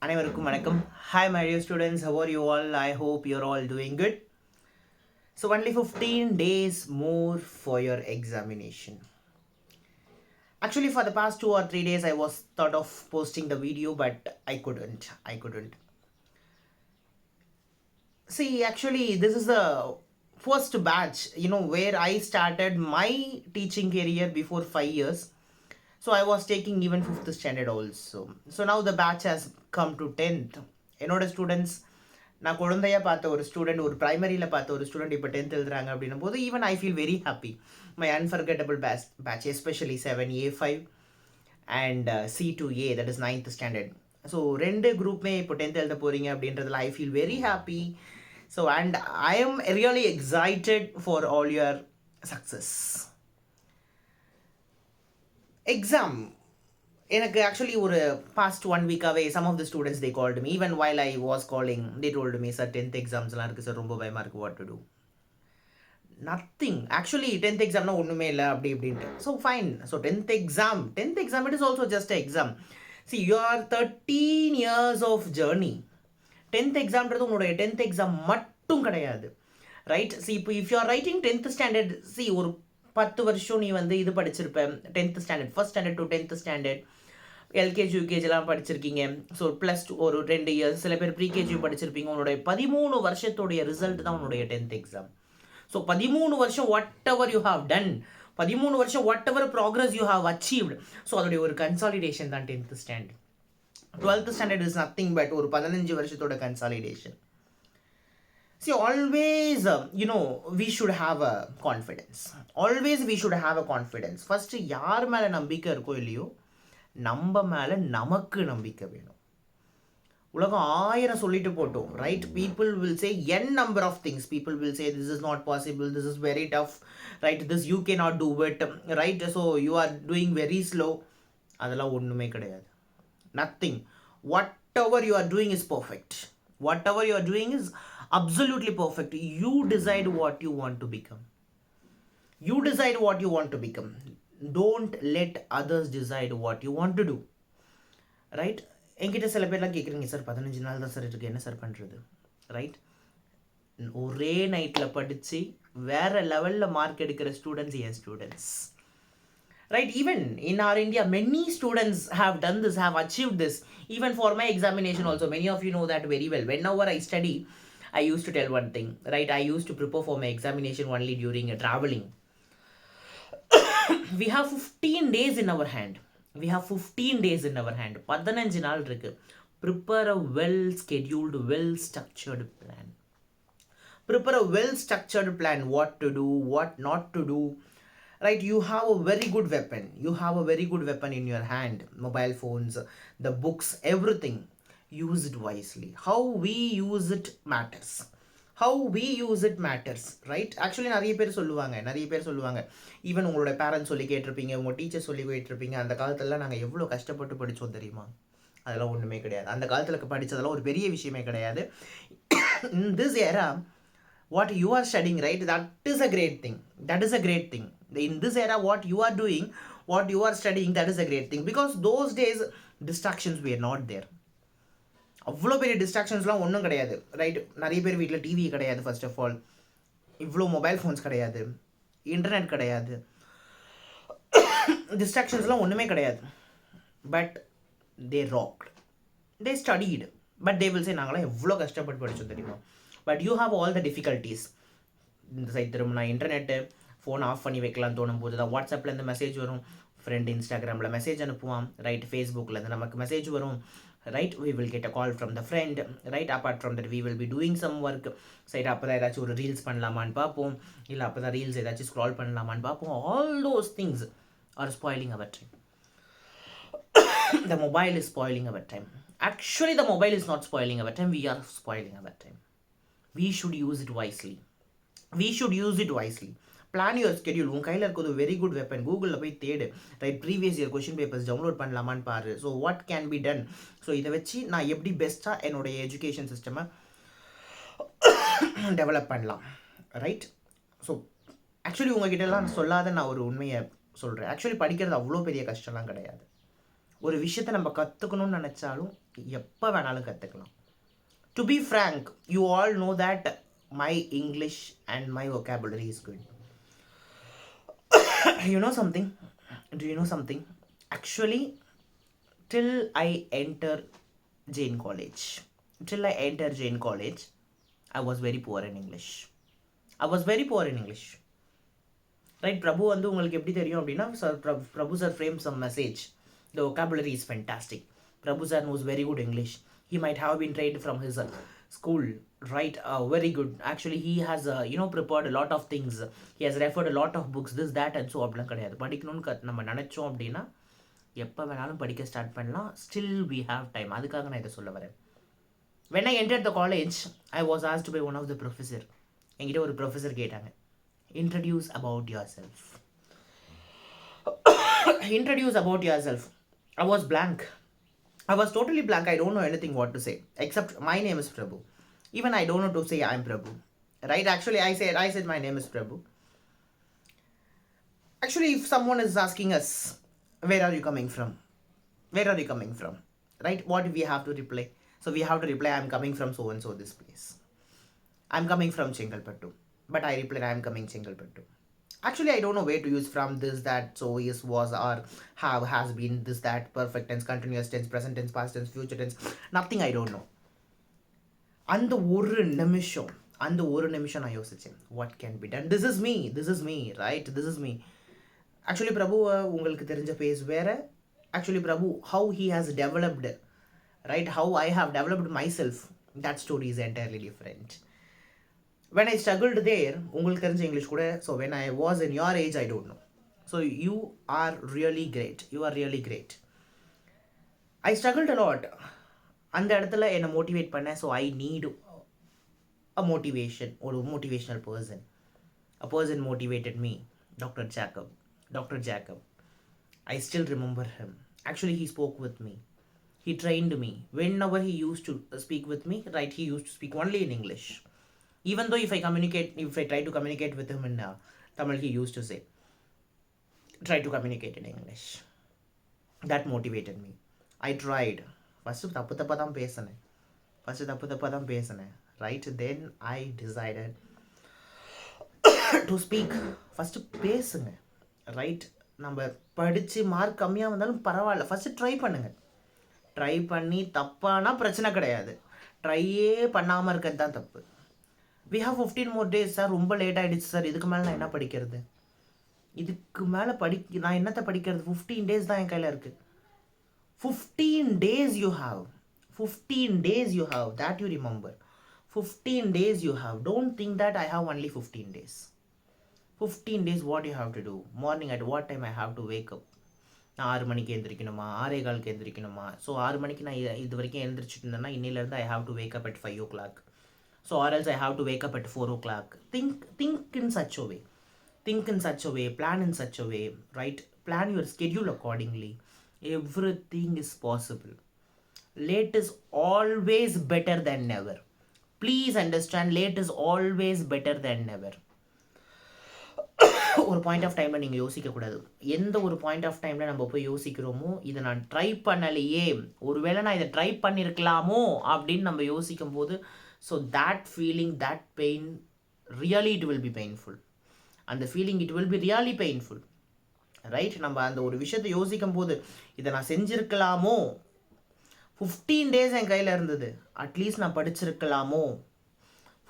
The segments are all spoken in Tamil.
அனைவருக்கும் வணக்கம். Hi my dear students, how are you all? I hope you're all doing good. So only 15 days more for your examination. Actually for the past 2 or 3 days I was thought of posting the video, but I couldn't. See, actually this is the first batch, where I started my teaching career before 5 years. So I was taking even 5th standard also. So now the batch has come to 10th. என்னோட ஸ்டூடெண்ட்ஸ் நான் குழந்தையா பார்த்த ஒரு ஸ்டூடெண்ட், ஒரு பிரைமரியில் பார்த்த ஒரு ஸ்டூடெண்ட் இப்போ 10th எழுதுறாங்க அப்படின்னும் போது even I feel very happy. My unforgettable batch especially 7A5 and C2A, that is 9th standard. So ரெண்டு குரூப்புமே இப்போ 10th எழுத போகிறீங்க அப்படின்றதுல I feel very happy. So and I am really excited for all your success. Exam எனக்கு ஆக்சுவலி ஒரு பாஸ்ட் 1 வீக்காகவே some of the students they called me. Even while I was calling they told me, sir 10th எக்ஸாம்ஸ்லாம் இருக்குது சார், ரொம்ப பயமாக இருக்குது, what to do. Nothing actually 10th எக்ஸாம்னா ஒன்றுமே இல்லை அப்படி இப்படின்ட்டு. So fine. So 10th exam it is also just exam. See you are 13 years of journey. 10th எக்ஸாம்ன்றது உங்களுடைய 10th எக்ஸாம் மட்டும் கிடையாது, ரைட்? சி இப்போ if you are writing 10th standard, see ஒரு 10 வருஷம் நீ வந்து இது படிச்சிருப்பேன், 10th standard, first standard to 10th standard, LKG யூகேஜிலாம் படிச்சிருக்கீங்க. ஸோ ப்ளஸ் டூ ஒரு 2 years, சில பேர் ப்ரீகேஜி படிச்சிருப்பீங்க. உன்னுடைய 13 வருஷத்துடைய ரிசல்ட் தான் உன்னுடைய 10th எக்ஸாம். ஸோ 13 வருஷம் what ever you have done, 13 வருஷம் what ever progress you have achieved, so அதோடைய ஒரு கன்சாலிடேஷன் தான் 10th standard. 12th standard is nothing but ஒரு 15 வருஷத்தோட consolidation. See, always, we should have a confidence. Always we should have a confidence. First, யார் மேலே நம்பிக்கை இருக்கோ இல்லையோ, நம்ம மேலே நமக்கு நம்பிக்கை வேணும். உலகம் 1000 சொல்லிட்டு போட்டோம், right? People will say n number of things. People will say this is not possible, this is very tough, right? This you cannot do it, right? So you are doing very slow. அதெல்லாம் ஒன்றுமே கிடையாது. Nothing. Whatever you are doing is perfect. Whatever you are doing is absolutely perfect. You decide what you want to become. You decide what you want to become. Don't let others decide what you want to do, right? என்கிட்ட சில பேர்லாம் கேட்குறீங்க, சார் 15 நாள் தான் சார் இருக்குது, என்ன சார் பண்ணுறது, ரைட்? ஒரே நைட்டில் படித்து வேறு லெவலில் மார்க் எடுக்கிற students N students, right? Even in our India, many students have done this, have achieved this. Even for my examination also, many of you know that very well. Whenever I study, I used to tell one thing, right? I used to prepare for my examination only during traveling. We have 15 days in our hand. 15 நாள் இருக்கு. Prepare a well scheduled, well structured plan. Prepare a well structured plan, what to do, what not to do. Right, you have a very good weapon. You have a very good weapon in your hand. Mobile phones, the books, everything. Use it wisely. How we use it matters. Right? Actually நிறைய பேர் சொல்லுவாங்க, ஈவன் உங்களோட பேரண்ட்ஸ் சொல்லி கேட்டிருப்பீங்க, உங்கள் டீச்சர் சொல்லி கேட்டிருப்பீங்க, அந்த காலத்துலலாம் நாங்கள் எவ்வளோ கஷ்டப்பட்டு படித்தோம் தெரியுமா? அதெல்லாம் ஒன்றுமே கிடையாது. அந்த காலத்தில் படித்ததெல்லாம் ஒரு பெரிய விஷயமே கிடையாது. In this era, what you are studying, right, that is a great thing. In this era, what you are doing, what you are studying, that is a great thing. Because those days, distractions were not there. அவ்வளோ பெரிய டிஸ்ட்ராக்ஷன்ஸ்லாம் ஒன்றும் கிடையாது, ரைட்? நிறைய பேர் வீட்டில் டிவி கிடையாது, ஃபர்ஸ்ட் ஆஃப் ஆல். இவ்வளோ மொபைல் ஃபோன்ஸ் கிடையாது, இன்டர்நெட் கிடையாது, டிஸ்ட்ராக்ஷன்ஸ்லாம் ஒன்றுமே கிடையாது. But they wrought, they studied. But they will say நாங்களாம் எவ்வளோ கஷ்டப்பட்டு படித்தோம் தெரியுமா? But you have all the difficulties. இந்த சைட் திரும்பினா இன்டர்நெட்டு, ஃபோன் ஆஃப் பண்ணி வைக்கலாம்னு தோணும் போது தான் வாட்ஸ்அப்லேருந்து மெசேஜ் வரும், ஃப்ரெண்ட் இன்ஸ்டாகிராமில் மெசேஜ் அனுப்புவான், ரைட்? ஃபேஸ்புக்கில் நமக்கு மெசேஜ் வரும், right? We will get a call from the friend, right? Apart from that, we will be doing some work. Side அப்போ தான் ஏதாச்சும் ஒரு ரீல்ஸ் பண்ணலாமான்னு பார்ப்போம், இல்லை அப்போ தான் ரீல்ஸ் ஏதாச்சும் ஸ்க்ரால் பண்ணலாமான்னு பார்ப்போம். All those things are spoiling our time. The mobile is spoiling our time. Actually, the mobile is not spoiling our time. We are spoiling our time. We should use it wisely. Plan your schedule. உன் கையில் இருக்கிறது வெரி குட் வெப்பன். கூகுளில் போய் தேடு, right? Previous year question papers download பண்ணலாமான்னு பாரு. So what can be done? So இதை வச்சு நான் எப்படி பெஸ்ட்டாக என்னுடைய எஜுகேஷன் சிஸ்டமை டெவலப் பண்ணலாம், ரைட்? ஸோ ஆக்சுவலி உங்ககிட்டலாம் சொல்லாத நான் ஒரு உண்மையை சொல்கிறேன். ஆக்சுவலி படிக்கிறது அவ்வளோ பெரிய கஷ்டம்லாம் கிடையாது. ஒரு விஷயத்தை நம்ம கற்றுக்கணும்னு நினச்சாலும் எப்போ வேணாலும் கற்றுக்கலாம். To be frank, you all know that my English and my vocabulary is good. You know something? Do you know something? Actually, till I enter Jain College, I was very poor in English. Right? Prabhu வந்து உங்களுக்கு எப்படி தெரியும் அப்படின்னா, Prabhu sir framed some message. The vocabulary is fantastic. Prabhu sir knows very good English. He might have been trained from his school, right? Very good. Actually, he has prepared a lot of things. He has referred a lot of books, this that and so அப்படிலாம் கிடையாது. படிக்கணும்னு நம்ம நினைச்சோம் அப்படின்னா எப்போ வேணாலும் படிக்க ஸ்டார்ட் பண்ணலாம். Still we have time. அதுக்காக நான் இதை சொல்ல வரேன். When I entered the college, I was asked by one of the professor. என்கிட்ட ஒரு ப்ரொஃபஸர் கேட்டாங்க, introduce about yourself. I was blank. I was totally blank. I don't know anything what to say except my name is Prabhu. Even I don't know to say I'm Prabhu. Right? Actually, I said my name is Prabhu. Actually, if someone is asking us, where are you coming from? Right? What we have to reply? So we have to reply, I'm coming from so and so this place. I'm coming from Chengalpattu. But I replied, I'm coming Chengalpattu. Actually, I don't know where to use from, this, that, so, is, was, or, have, has been, this, that, perfect tense, continuous tense, present tense, past tense, future tense. Nothing I don't know. அந்த ஒரு நிமிஷம் நான் யோசிச்சேன், what can be done? This is me, right? This is me. Actually, Prabhu உங்களுக்கு தெரிஞ்ச பேஸ் வேற. Actually, Prabhu, how he has developed, right? How I have developed myself, that story is entirely different. When I struggled there, உங்களுக்கு தெரிஞ்ச இங்கிலீஷ் கூட, so when I was in your age, I don't know. So you are really great. I struggled a lot. அந்த இடத்துல என்னை மோட்டிவேட் பண்ண, so I need a motivation, or a motivational person. A person motivated me, Dr. Jacob. I still remember him. Actually, he spoke with me. He trained me. Whenever he used to speak with me, right, he used to speak only in English. Even though if I try to communicate with him in Tamil, he used to say, try to communicate in English. That motivated me. I tried. First தப்பு தான் பேசினேன். Right? Then I decided to speak. First பேசுங்க. Right? நம்ம படித்து மார்க் கம்மியாக வந்தாலும் பரவாயில்ல, ஃபஸ்ட்டு ட்ரை பண்ணுங்கள். ட்ரை பண்ணி தப்பானா பிரச்சனை கிடையாது, ட்ரையே பண்ணாமல் இருக்கிறது தான் தப்பு. we have 15 more days sir, ரொம்ப லேட் ஆகிடுச்சு சார், இதுக்கு மேலே நான் என்ன படிக்கிறது? நான் என்னத்தை படிக்கிறது? 15 days தான் என் கையில் இருக்குது. 15 days you have. 15 days you have. That you remember. 15 days you have. Don't think that I have only 15 days. 15 days what you have to do. Morning at what time I have to wake up? நான் 6 மணிக்கு எழுந்திரிக்கணுமா, 6:15 எழுந்திரிக்கணுமா? ஸோ 6 மணிக்கு நான் இது வரைக்கும் எழுந்திரிச்சிட்டு இருந்தேன்னா இன்னிலேருந்து I have to wake up at 5 o'clock. So or else I have to wake up at 4 o'clock. Think in such a way. Plan in such a way, right? Plan your schedule accordingly. Everything is possible. Late is always better than never. Please understand, late is always better than never. ஒரு பாயிண்ட் ஆஃப் டைமில் நீங்கள் யோசிக்கக்கூடாது. எந்த ஒரு பாயிண்ட் ஆஃப் டைமில் நம்ம போய் யோசிக்கிறோமோ, இதை நான் ட்ரை பண்ணலையே, ஒருவேளை நான் இதை ட்ரை பண்ணியிருக்கலாமோ அப்படின்னு நம்ம யோசிக்கும் போது, so that feeling, that pain, really it will be painful. அந்த feeling it will be really painful, right? நம்ம அந்த ஒரு விஷயத்தை யோசிக்கும் போது, இதை நான் செஞ்சுருக்கலாமோ, 15 days என் கையில் இருந்தது, அட்லீஸ்ட் நான் படிச்சிருக்கலாமோ,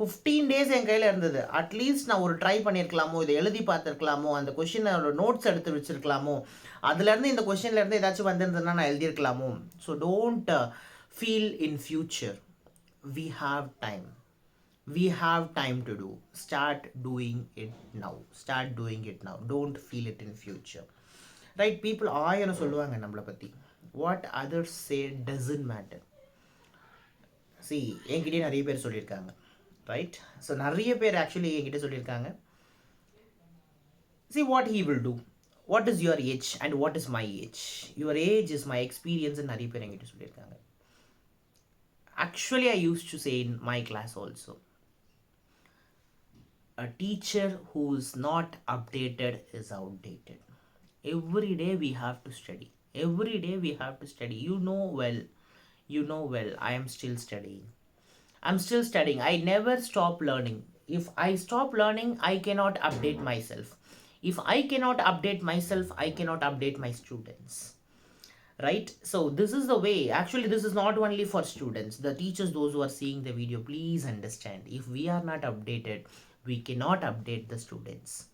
15 days என் கையில் இருந்தது, அட்லீஸ்ட் நான் ஒரு ட்ரை பண்ணியிருக்கலாமோ, இதை எழுதி பார்த்துருக்கலாமோ, அந்த கொஷினோட நோட்ஸ் எடுத்து வச்சுருக்கலாமோ, அதுலேருந்து இந்த கொஷின்லேருந்து ஏதாச்சும் வந்திருந்ததுன்னா நான் எழுதியிருக்கலாமோ. So don't feel in future. we have time to do. Start doing it now. Don't feel it in future, right? People ஆயிரம் சொல்லுவாங்க நம்மளை பற்றி. what others say doesn't matter. see, என்கிட்டே நிறைய பேர் சொல்லியிருக்காங்க, ரைட்? ஸோ நிறைய பேர் ஆக்சுவலி என்கிட்ட சொல்லியிருக்காங்க, see what he will do, what is your age and what is my age, your age is my experience. நிறைய பேர் என்கிட்ட சொல்லியிருக்காங்க. Actually, I used to say in my class also, a teacher who is not updated is outdated. Every day we have to study. Every day we have to study. You know well, I am still studying. I'm still studying. I never stop learning. If I stop learning, I cannot update myself. If I cannot update myself, I cannot update my students. Right? So, this is the way. Actually, this is not only for students. The teachers, those who are seeing the video, please understand. If we are not updated, we cannot update the students.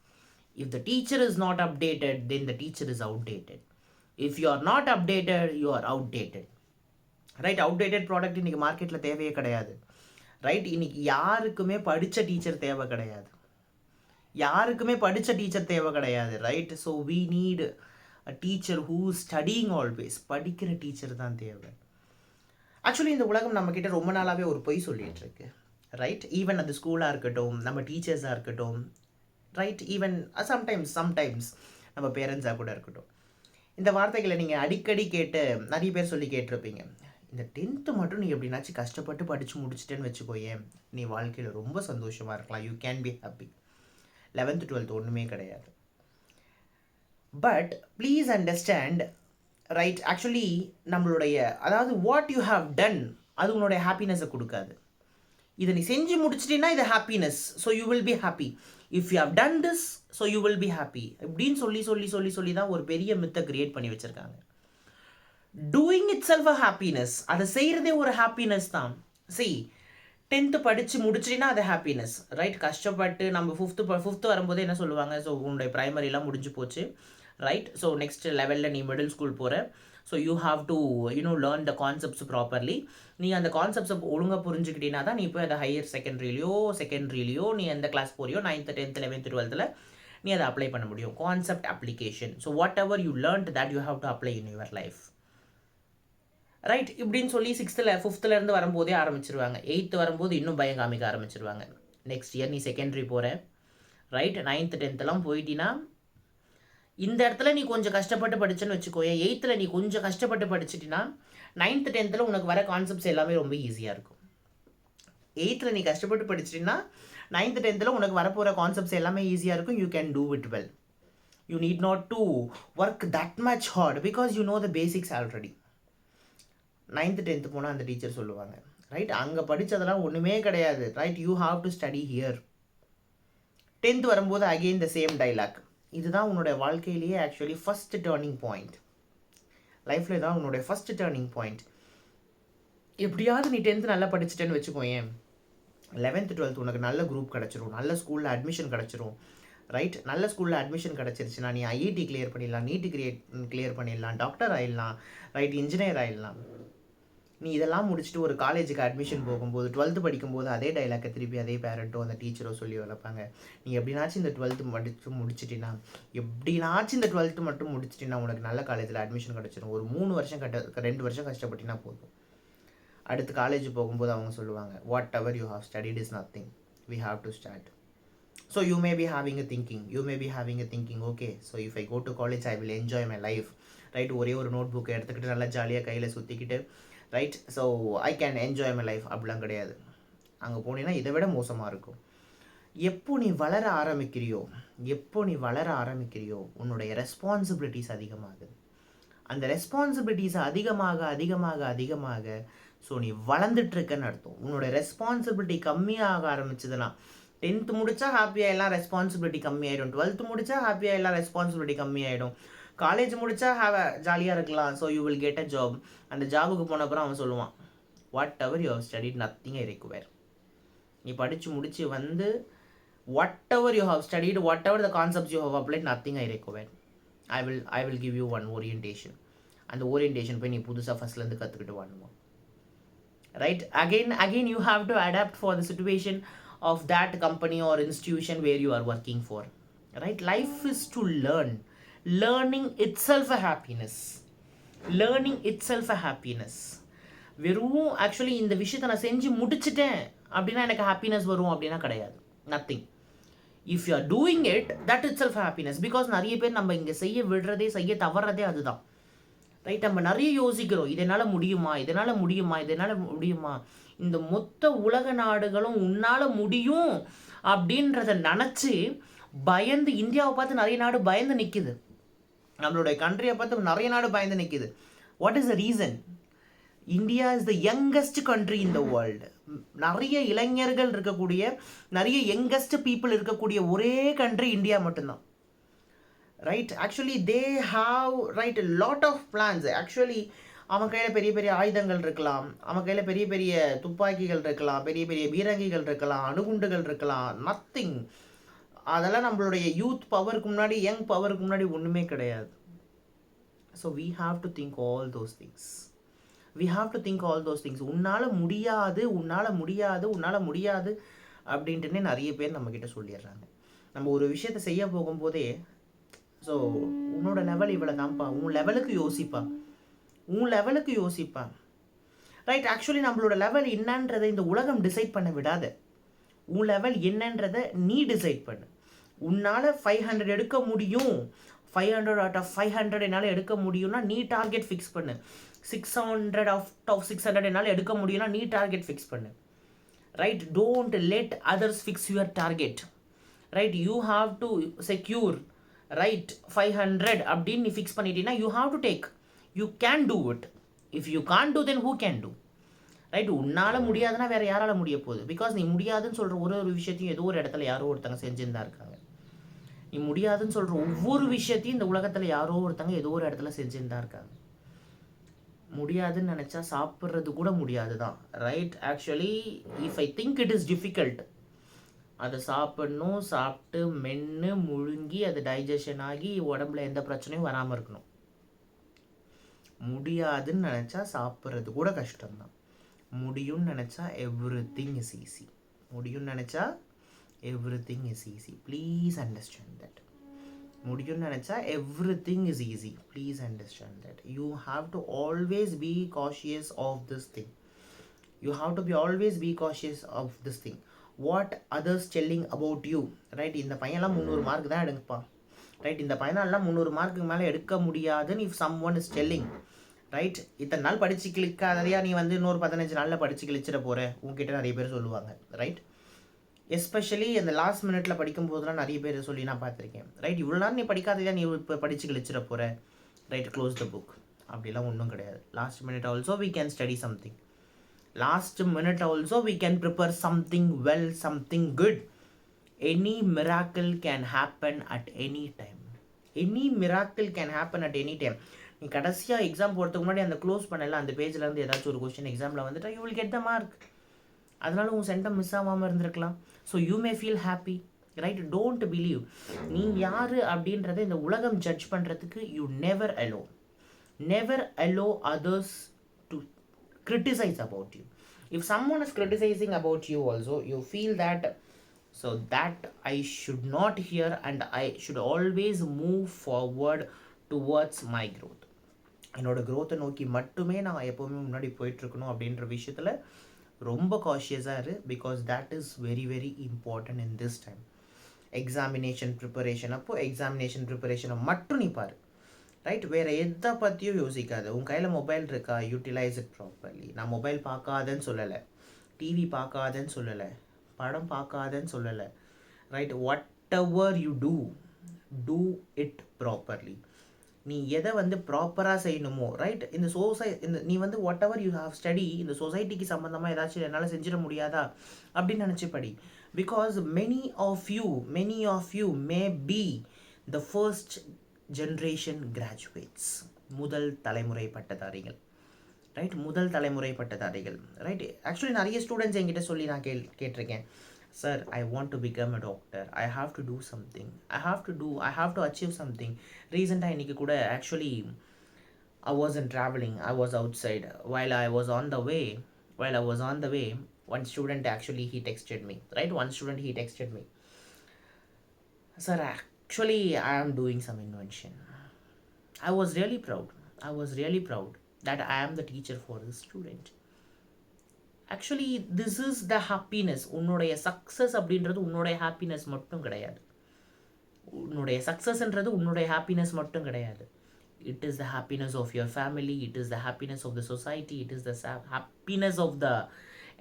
If the teacher is not updated, then the teacher is outdated. If you are not updated, you are outdated. Right outdated product இன்றைக்கி மார்க்கெட்டில் தேவையே கிடையாது. ரைட், இன்றைக்கி யாருக்குமே படித்த டீச்சர் தேவை கிடையாது. யாருக்குமே படித்த டீச்சர் தேவை கிடையாது. Right, so we need a teacher who studying always. படிக்கிற டீச்சர் தான் தேவை. ஆக்சுவலி இந்த உலகம் நம்மக்கிட்ட ரொம்ப நாளாகவே ஒரு பொய் சொல்லிகிட்டு இருக்கு. ரைட், ஈவன் அது ஸ்கூலாக இருக்கட்டும், நம்ம டீச்சர்ஸாக இருக்கட்டும், ரைட், ஈவன் சம்டைம்ஸ் நம்ம பேரண்ட்ஸாக கூட இருக்கட்டும். இந்த வார்த்தைகளை நீங்கள் அடிக்கடி கேட்டு நிறைய பேர் சொல்லி கேட்டிருப்பீங்க. இந்த 10th மட்டும் நீ எப்படின்னாச்சும் கஷ்டப்பட்டு படித்து முடிச்சிட்டேன்னு வச்சுக்கோயேன், நீ வாழ்க்கையில் ரொம்ப சந்தோஷமாக இருக்கலாம். You can be happy. 11th 12th ஒன்றுமே கிடையாது. But please understand, right, actually நம்மளுடைய அதாவது வாட் யூ ஹாவ் டன் அது உன்னுடைய ஹாப்பினஸை கொடுக்காது. இதை நீ செஞ்சு முடிச்சிட்டேன்னா இது happiness, so you will be happy. If you have done this, so you will be happy. இப்படின்னு சொல்லி தான் ஒரு பெரிய மித்தை கிரியேட் பண்ணி வச்சுருக்காங்க. Doing it self a happiness. அதை செய்கிறதே ஒரு ஹாப்பினஸ் தான். See, 10th படித்து முடிச்சிட்டிங்கன்னா அது ஹாப்பினஸ். ரைட், கஷ்டப்பட்டு நம்ம ஃபிஃப்த்து வரும்போது என்ன சொல்லுவாங்க, ஸோ உன்னுடைய ப்ரைமரிலாம் முடிஞ்சு போச்சு. ரைட், ஸோ நெக்ஸ்ட் லெவலில் நீ மிடில் ஸ்கூல் போகிற. So you have to learn the concepts properly. நீ அந்த கான்செப்ட்ஸை ஒழுங்காக புரிஞ்சுக்கிட்டீங்கன்னா தான் நீ போய் அதை ஹையர் செகண்டரிலையோ நீ எந்த கிளாஸ் போறியோ 9th 10th 11th 12th நீ அதை அப்ளை பண்ண முடியும். Concept application. So whatever you learnt that you have to apply in your life. Right, இப்படின்னு சொல்லி 6th 5th வரும்போதே ஆரம்பிச்சிருவாங்க. 8th வரும்போது இன்னும் பயம் காமிக்க ஆரம்பிச்சிருவாங்க. நெக்ஸ்ட் இயர் நீ செகண்டரி போகிற. ரைட், 9th 10th போயிட்டீங்கன்னா இந்த இடத்துல நீ கொஞ்சம் கஷ்டப்பட்டு படிச்சேன்னு வச்சுக்கோயேன். 8th நீ கொஞ்சம் கஷ்டப்பட்டு படிச்சிட்டின்னா 9th 10th உனக்கு வர கான்செப்ட்ஸ் எல்லாமே ரொம்ப ஈஸியாக இருக்கும். 8th நீ கஷ்டப்பட்டு படிச்சிட்டின்னா 9th 10th உனக்கு வரப்போகிற கான்செப்ட்ஸ் எல்லாமே ஈஸியாக இருக்கும். You can do it well. You need not to work that much heart because you know the basics already. 9th 10th போனால் அந்த டீச்சர் சொல்லுவாங்க, ரைட், அங்கே படித்ததெல்லாம் ஒன்றுமே கிடையாது. Right, you have to study here. 10th வரும்போது அகெயின் த சேம் டைலாக். இதுதான் உன்னோட வாழ்க்கையிலேயே ஆக்சுவலி ஃபஸ்ட் டேர்னிங் பாயிண்ட். லைஃப்பில் தான் உன்னோடைய ஃபஸ்ட் டேர்னிங் பாயிண்ட். எப்படியாவது நீ 10th நல்லா படிச்சுட்டேன்னு வச்சுக்கோயேன், 11th 12th உனக்கு நல்ல குரூப் கிடச்சிரும், நல்ல ஸ்கூலில் அட்மிஷன் கிடச்சிரும். ரைட், நல்ல ஸ்கூலில் அட்மிஷன் கிடச்சிருச்சுன்னா நீ ஐஐடி கிளியர் பண்ணிடலாம், நீட்டு கிளியர் பண்ணிடலாம், டாக்டர் ஆகிடலாம், ரைட், இன்ஜினியர் ஆகிடலாம். நீ இதெல்லாம் முடிச்சுட்டு ஒரு காலேஜுக்கு அட்மிஷன் போகும்போது 12th படிக்கும்போது அதே டைலாக்கை திருப்பி அதே பேரண்ட்டோ அந்த டீச்சரோ சொல்லி வளர்ப்பாங்க. நீ எப்படினாச்சும் இந்த 12th முடிச்சிட்டினா, எப்படினாச்சும் இந்த 12th மட்டும் முடிச்சிட்டினா உனக்கு நல்ல காலேஜில் அட்மிஷன் கிடச்சிடும். ஒரு 2 வருஷம் கஷ்டப்பட்டினா போதும். அடுத்து காலேஜ் போகும்போது அவங்க சொல்லுவாங்க, whatever you have studied is nothing, we have to start. So you may be having a thinking okay, so if I go to college I will enjoy my life. Right, ஒரே ஒரு நோட் புக்கை எடுத்துக்கிட்டு நல்லா ஜாலியாக கையில் சுற்றிக்கிட்டு, right, so I can enjoy my life. அப்படிலாம் கிடையாது. அங்கே போனீங்கன்னா இதை விட மோசமாக இருக்கும். எப்போ நீ வளர ஆரம்பிக்கிறியோ உன்னுடைய ரெஸ்பான்சிபிலிட்டிஸ் அதிகமாகுது. அந்த ரெஸ்பான்சிபிலிட்டிஸ் அதிகமாக ஸோ நீ வளர்ந்துட்டுருக்கன்னு அர்த்தம். உன்னோட ரெஸ்பான்சிபிலிட்டி கம்மியாக ஆரம்பிச்சதுன்னா 10th முடித்தா ஹாப்பியாக ரெஸ்பான்சிபிலிட்டி கம்மியாயிடும். 12th முடித்தா ஹாப்பியாக ரெஸ்பான்சிபிலிட்டி கம்மியாயிடும். காலேஜ் முடித்தா ஜாலியாக இருக்கலாம். So you will get a job. அந்த ஜாபுக்கு போனப்புறம் அவன் சொல்லுவான், whatever you have studied nothing I require. நீ படித்து முடித்து வந்து whatever you have studied, whatever the concepts you have applied, nothing I require. I will give you one orientation. அந்த ஓரியன்டேஷன் போய் நீ புதுசாக ஃபஸ்ட்லேருந்து கற்றுக்கிட்டு வாணுவோம். Right, again you have to adapt for the situation of that company or institution where you are working for. Right, life is to learn. Learning itself a happiness. வெறும் ஆக்சுவலி இந்த விஷயத்தை நான் செஞ்சு முடிச்சிட்டேன் அப்படின்னா எனக்கு ஹாப்பினஸ் வரும் அப்படின்னா கிடையாது. Nothing. If you are doing it, that it self happiness. Because நிறைய பேர் நம்ம இங்கே செய்ய தவறதே அதுதான். ரைட், நம்ம நிறைய யோசிக்கிறோம், இதனால் முடியுமா. இந்த மொத்த உலக நாடுகளும் உன்னால் முடியும் அப்படின்றத நினச்சி பயந்து, இந்தியாவை பார்த்து நிறைய நாடு பயந்து நிற்குது. நம்மளுடைய கண்ட்ரியை பார்த்து நிறைய நாடு பயந்து நிற்கிது. What is the reason? India is the youngest country in the world. நிறைய இளைஞர்கள் இருக்கக்கூடிய, நிறைய யங்கஸ்ட் பீப்புள் இருக்கக்கூடிய ஒரே கண்ட்ரி இந்தியா மட்டும்தான். Right, actually they have right lot of plans. Actually அவன் கையில் பெரிய பெரிய ஆயுதங்கள் இருக்கலாம், அவன் கையில் பெரிய பெரிய துப்பாக்கிகள் இருக்கலாம், பெரிய பெரிய பீரங்கிகள் இருக்கலாம், அணுகுண்டுகள் இருக்கலாம், நத்திங். அதெல்லாம் நம்மளுடைய யூத் பவருக்கு முன்னாடி, யங் பவருக்கு முன்னாடி ஒன்றுமே கிடையாது. So we have to think all those things. உன்னால் முடியாது, உன்னால் முடியாது, உன்னால் முடியாது அப்படின்ட்டுன்னே நிறைய பேர் நம்மக்கிட்ட சொல்லிடுறாங்க. நம்ம ஒரு விஷயத்தை செய்ய போகும்போதே, ஸோ உன்னோட லெவல் இவ்வளோ தான்ப்பா, உன் லெவலுக்கு யோசிப்பா. ரைட், ஆக்சுவலி நம்மளோட லெவல் என்னன்றதை இந்த உலகம் டிசைட் பண்ண விடாத. உன் லெவல் என்னன்றதை நீ டிசைட் பண்ணு. உன்னால் 500 எடுக்க முடியும், 500 out of 500 என்னால் எடுக்க முடியும்னா நீ டார்கெட் ஃபிக்ஸ் பண்ணு. 600 out of 600 என்னால் எடுக்க முடியும்னா நீ டார்கெட் ஃபிக்ஸ் பண்ணு. Right, don't let others fix your target. Right, you have to secure. Right, 500 அப்படின்னு நீ ஃபிக்ஸ் பண்ணிட்டீங்கன்னா you have to take. You can do it. If you can't do then who can do? Right, உன்னால் முடியாதுன்னா வேறு யாரால் முடிய போகுது? பிகாஸ் நீ முடியாதுன்னு சொல்கிற ஒரு விஷயத்தையும் ஏதோ ஒரு இடத்துல யாரோ ஒருத்தங்க செஞ்சுருந்தா இருக்காங்க. நீ முடியாதுன்னு சொல்கிற ஒவ்வொரு விஷயத்தையும் இந்த உலகத்தில் யாரோ ஒருத்தங்க ஏதோ ஒரு இடத்துல செஞ்சுருந்தா இருக்காங்க. முடியாதுன்னு நினச்சா சாப்பிட்றது கூட முடியாது தான். Right, actually if I think it is difficult, அதை சாப்பிட்ணும், சாப்பிட்டு மென்று முழுங்கி அது டைஜஷன் ஆகி உடம்புல எந்த பிரச்சனையும் வராமல் இருக்கணும். முடியாதுன்னு நினச்சா சாப்பிட்றது கூட கஷ்டம்தான். முடியும்னு நினச்சா everything is easy. Please understand that. முடியும்னு நினச்சா everything is easy. Please understand that. You have to always be cautious of this thing. What others telling about you. Right, இந்த பையன்லாம் 300 மார்க் தான் எடுங்கப்பா. ரைட், இந்த பையனாலாம் 300 மார்க்குக்கு மேலே எடுக்க முடியாதுன்னு if someone is telling. Right, இத்தனை நாள் படித்து கிளிக்காதையா நீ வந்து இன்னொரு 15 நாளில் படித்து கிழிச்சிட போகிற உங்ககிட்ட நிறைய பேர் சொல்லுவாங்க. ரைட், எஸ்பெஷலி அந்த லாஸ்ட் மினிட்ல படிக்கும் போதெல்லாம் நிறைய பேர் சொல்லி நான் பார்த்துருக்கேன். ரைட், இவ்வளோ நேரம் நீ படிக்காதையா நீ இப்போ படித்து கிழிச்சிட போகிற. Right, close the book. அப்படிலாம் ஒன்றும் கிடையாது. Last minute also we can study something. Last minute also we can prepare something well, something good. Any miracle can happen at any time. நீ கடைசியாக எக்ஸாம் போகிறதுக்கு முன்னாடி அந்த க்ளோஸ் பண்ணல அந்த பேஜில் இருந்து ஏதாச்சும் ஒரு கொஸ்டின் எக்ஸாமில் வந்துட்டா you will get the mark. அதனால உன் சென்டம் மிஸ் ஆகாமல் இருந்திருக்கலாம். So you may feel happy. Right, don't believe. நீ யார் அப்படின்றத இந்த உலகம் ஜட்ஜ் பண்ணுறதுக்கு you never allow others to criticize about you. If someone is criticizing about you also, you feel that so that I should not hear and I should always move forward towards my growth. என்னோட growth நோக்கி மட்டுமே நான் எப்போவுமே முன்னாடி போயிட்டுருக்கணும் அப்படின்ற விஷயத்தில் ரொம்ப காஷியஸாக இரு. Because that is very very important in this time. Examination ப்ரிப்பரேஷனை மட்டும் நீ பாரு. ரைட், வேறு எதை பற்றியும் யோசிக்காது. உன் கையில் மொபைல் இருக்கா, யூட்டிலைஸ் இட் ப்ராப்பர்லி. நான் மொபைல் பார்க்காதன்னு சொல்லலை, டிவி பார்க்காதன்னு சொல்லலை, படம் பார்க்காதன்னு சொல்லலை. Right, what ever you do it properly. நீ எதை வந்து ப்ராப்பராக செய்யணுமோ. ரைட், இந்த நீ வந்து whatever you have study, இந்த சொசைட்டிக்கு சம்மந்தமாக ஏதாச்சும் என்னால் செஞ்சிட முடியாதா அப்படின்னு நினச்சி படி. Because many of you may be the first generation graduates. முதல் தலைமுறை பட்டதாரிகள். ரைட், ஆக்சுவலி நிறைய ஸ்டூடெண்ட்ஸ் என்கிட்ட சொல்லி நான் கேட்டிருக்கேன். Sir, I want to become a doctor. I have to do something. I have to achieve something. ரீசெண்டாக இன்றைக்கி கூட actually I wasn't traveling. I was outside. While I was on the way, one student actually he texted me. Right, Sir, actually I am doing some invention. I was really proud that I am the teacher for this student. Actually this is the happiness. உன்னுடைய சக்ஸஸ் அப்படின்றது உன்னுடைய ஹாப்பினஸ் மட்டும் கிடையாது. It is the happiness of your family, it is the happiness of the society, it is the happiness of the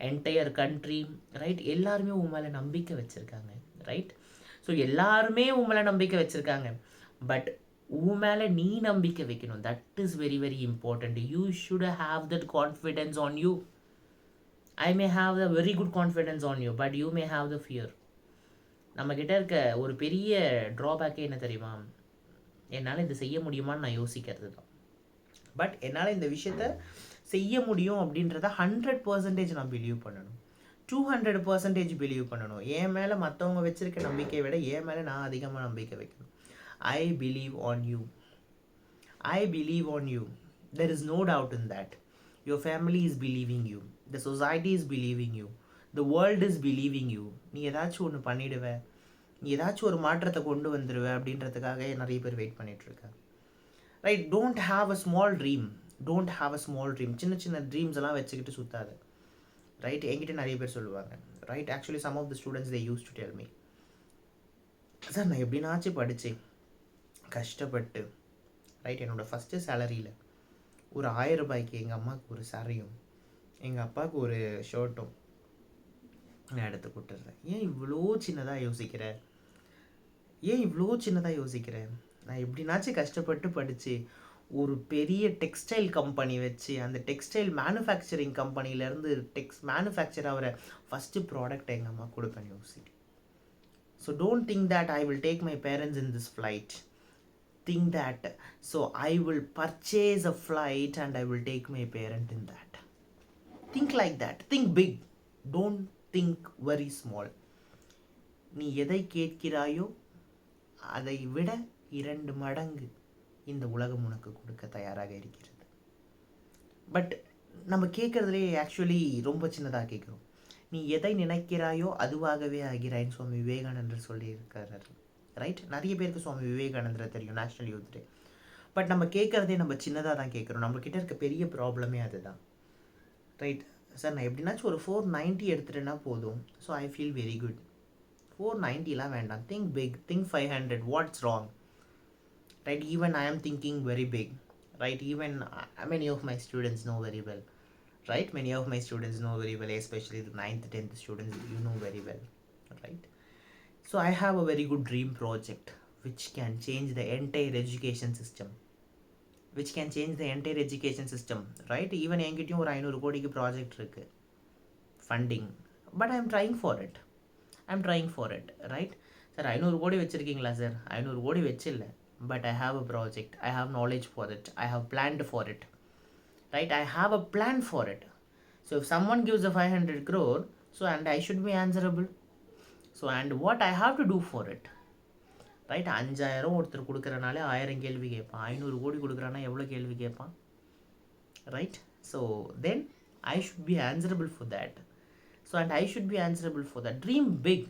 entire country. Right, எல்லாருமே உன் மேலே நம்பிக்கை வச்சுருக்காங்க. ரைட், ஸோ எல்லாருமே உன் மேலே நம்பிக்கை வச்சுருக்காங்க. பட் உன் மேலே நீ நம்பிக்கை வைக்கணும். That is very very important. You should have that confidence on you. I may have the very good confidence on you, but you may have the fear. நம்மக்கிட்ட இருக்க ஒரு பெரிய ட்ராபேக்கே என்ன தெரியுமா? என்னால் இது செய்ய முடியுமான்னு நான் யோசிக்கிறது தான். பட் என்னால் இந்த விஷயத்த செய்ய முடியும் அப்படின்றத 100% நான் பிலீவ் பண்ணணும், 200% பிலீவ் பண்ணணும். என் மேலே மற்றவங்க வச்சுருக்க நம்பிக்கையை விட என் மேலே நான் அதிகமாக நம்பிக்கை வைக்கணும். I believe on you. I believe on you. There is no doubt in that. Your family is believing you. The society is believing you. The world is believing you. நீ ஏதாச்சும் ஒன்று பண்ணிடுவ, நீ ஏதாச்சும் ஒரு மாற்றத்தை கொண்டு வந்துடுவ அப்படின்றதுக்காக நிறைய பேர் வெயிட் பண்ணிகிட்ருக்க. Right? Don't have a small dream. Don't have a small dream. சின்ன சின்ன ட்ரீம்ஸ் எல்லாம் வச்சுக்கிட்டு சுற்றாது. ரைட்? என்கிட்ட நிறைய பேர் சொல்லுவாங்க. Right? Actually some of the students they use to tell me, sir நான் எப்படினாச்சும் படித்து கஷ்டப்பட்டு, ரைட், என்னோடய ஃபஸ்ட்டு சேலரியில் ஒரு 1000 ரூபாய்க்கு எங்கள் அம்மாவுக்கு ஒரு சாரியும் எங்கள் அப்பாவுக்கு ஒரு ஷர்ட்டும் நான் எடுத்து கொடுத்துட்றேன். ஏன் இவ்வளோ சின்னதாக யோசிக்கிறேன்? ஏன் இவ்வளோ சின்னதாக யோசிக்கிறேன்? நான் எப்படினாச்சும் கஷ்டப்பட்டு படித்து ஒரு பெரிய டெக்ஸ்டைல் கம்பெனி வச்சு அந்த டெக்ஸ்டைல் மேனுஃபேக்சரிங் கம்பெனிலேருந்து மேனுஃபேக்சர் ஆகிற ஃபஸ்ட்டு ப்ராடக்ட் எங்கள் அம்மா கொடுப்பேன் யோசிச்சு. So don't think that I will take my parents in this flight. Think that, so I will purchase a flight and I will take my parent in that. Think like that. Think big. Don't think very small. நீ எதை கேட்கிறாயோ அதை விட 2 மடங்கு இந்த உலகம் உனக்கு கொடுக்க தயாராக இருக்கிறது. பட் நம்ம கேட்குறதுலேயே ஆக்சுவலி ரொம்ப சின்னதாக கேட்குறோம். நீ எதை நினைக்கிறாயோ அதுவாகவே ஆகிறாய்ன்னு சுவாமி விவேகானந்தர் சொல்லியிருக்காரு. ரைட்? நிறைய பேருக்கு சுவாமி விவேகானந்தரை தெரியும், நேஷ்னல் யூத் டே. பட் நம்ம கேட்குறதே நம்ம சின்னதாக தான் கேட்குறோம். நம்மக்கிட்ட இருக்க பெரிய ப்ராப்ளமே அதுதான். ரைட்? சார் நான் எப்படின்னாச்சும் ஒரு 490 எடுத்துட்டேன்னா போதும், so I feel very good. 490லாம் வேண்டாம். Think big. Think 500. What's wrong? Right? Even I am thinking very big. Right? Even many of my students know very well. Right? Many of my students know very well, especially the 9th, 10th students, you know very well. Right? So I have a very good dream project which can change the entire education system. Right? Even என்கிட்டயும் ஒரு 500 கோடிக்கு ப்ராஜெக்ட் இருக்குது, funding. But I am trying for it. Right? Sir 500 crore வச்சுருக்கீங்களா? சார் 500 கோடி வச்சில்ல, but I have a project. I have knowledge for it. I have planned for it. Right? I have a plan for it. So if someone gives a 500 crore, so and I should be answerable. So and what I have to do for it? Right? 5000 ஒருத்தர் கொடுக்குறனாலே 1000 கேள்வி கேட்பான். 500 கோடி கொடுக்குறானா எவ்வளோ கேள்வி கேட்பான்? Right? So then I should be answerable for that. So and I should be answerable for that. Dream big.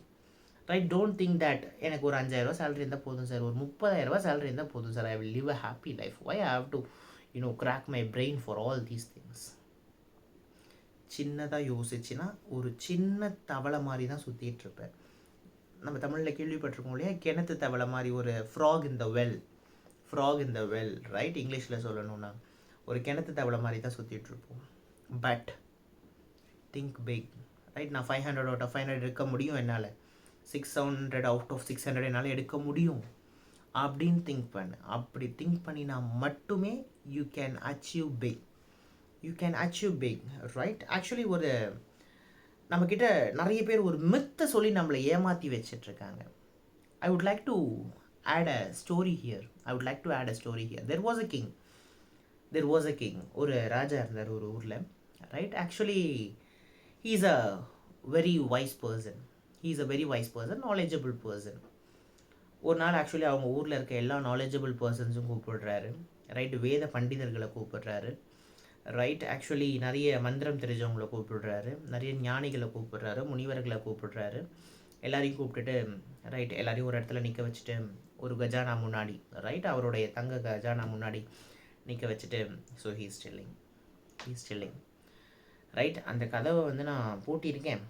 Right? Don't think that எனக்கு ஒரு 5000 சேலரி இருந்தால் போதும் சார், ஒரு 30,000 சேலரி இருந்தால் போதும் sir, I will live a happy life. Why I have to crack my brain for all these things? சின்னதாக யோசிச்சுன்னா ஒரு சின்ன தவளை மாதிரி தான் சுற்றிட்டு இருப்பேன். நம்ம தமிழில் கேள்விப்பட்டிருக்கோம் இல்லையா, கிணத்து தவளை மாதிரி, ஒரு frog in the well. Right? இங்கிலீஷில் சொல்லணும்னா ஒரு கிணத்து தவளை மாதிரி தான் சுற்றிட்டு இருப்போம். But think big. ரைட்? நான் 500 out of 500 எடுக்க முடியும், என்னால் 600 out of 600 என்னால் எடுக்க முடியும் அப்படின்னு திங்க் பண்ணு. அப்படி திங்க் பண்ணினா மட்டுமே you can achieve big. Right? Actually ஒரு நம்மக்கிட்ட நிறைய பேர் ஒரு மித்தை சொல்லி நம்மளை ஏமாற்றி வச்சிட்ருக்காங்க. I would like to add a story here. There was a king. ஒரு ராஜா இருந்தார் ஒரு ஊரில். Right? Actually he is a very wise person, knowledgeable person. ஒரு நாள் ஆக்சுவலி அவங்க ஊரில் இருக்க எல்லா நாலேஜபிள் பர்சன்ஸும் கூப்பிடுறாரு. ரைட்? வேத பண்டிதர்களை கூப்பிடுறாரு. ரைட்? ஆக்சுவலி நிறைய மந்திரம் தெரிஞ்சவங்களை கூப்பிடுறாரு, நிறைய ஞானிகளை கூப்பிடுறாரு, முனிவர்களை கூப்பிடுறாரு. எல்லாரையும் கூப்பிட்டுட்டு ரைட் எல்லாரையும் ஒரு இடத்துல நிற்க வச்சுட்டு ஒரு கஜானா முன்னாடி, ரைட், அவருடைய தங்க கஜானா முன்னாடி நிற்க வச்சுட்டு ஸோ ஹீஸ் ஸ்டில்லிங். ரைட்? அந்த கதவை வந்து நான் பூட்டியிருக்கேன்.